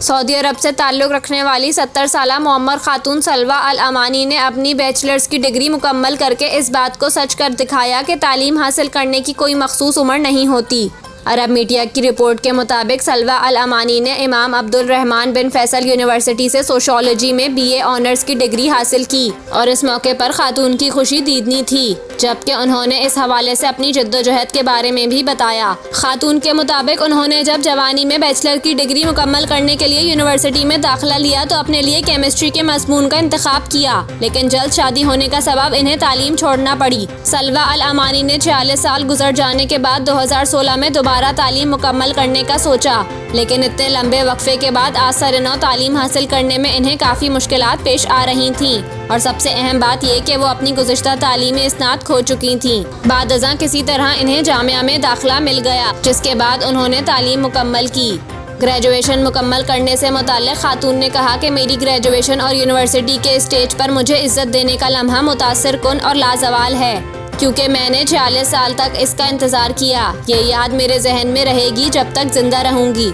Saudi अरब से ताल्लुक़ रखने वाली 70 साला मुअम्मर खातून सलवा अल अमानी ने अपनी बैचलर्स की डिग्री मुकम्मल करके इस बात को सच कर दिखाया कि तालीम हासिल करने की कोई मखसूस उम्र नहीं होती। अरब मीडिया की रिपोर्ट के मुताबिक सलवा अल अमानी ने इमाम अब्दुल रहमान बिन फैसल यूनिवर्सिटी से सोशियोलॉजी में BA ऑनर्स की डिग्री हासिल की और इस मौके पर खातून की खुशी दीदनी थी, जबकि उन्होंने इस हवाले से अपनी जद्दोजहद के बारे में भी बताया। खातून के मुताबिक उन्होंने जब जवानी में बैचलर की डिग्री मुकम्मल करने के लिए यूनिवर्सिटी में दाखिला लिया तो अपने लिए केमिस्ट्री के मज़मून का इंतखाब किया, लेकिन जल्द शादी होने का सबब इन्हें तालीम छोड़ना पड़ी। सलवा अल अमानी ने 46 साल गुजर जाने के बाद 2016 में दोबारा तालीम मुकम्मल करने का सोचा, लेकिन इतने लंबे वक्फे के बाद आज सर-ए-नौ तालीम हासिल करने में इन्हें काफ़ी मुश्किलात पेश आ रही थीं और सबसे अहम बात यह कि वो अपनी गुज़िश्ता तालीमी इस्नाद खो चुकी थीं। बादअज़ां किसी तरह इन्हें जामिया में दाखिला मिल गया, जिसके बाद उन्होंने तालीम मुकम्मल की। ग्रेजुएशन मुकम्मल करने से मुताल्लिक़ खातून ने कहा कि मेरी ग्रेजुएशन और यूनिवर्सिटी के स्टेज पर मुझे इज़्ज़त देने का लम्हा मुतासिर कुन और लाजवाल है, क्योंकि मैंने 46 साल तक इसका इंतज़ार किया। ये याद मेरे जहन में रहेगी जब तक जिंदा रहूंगी।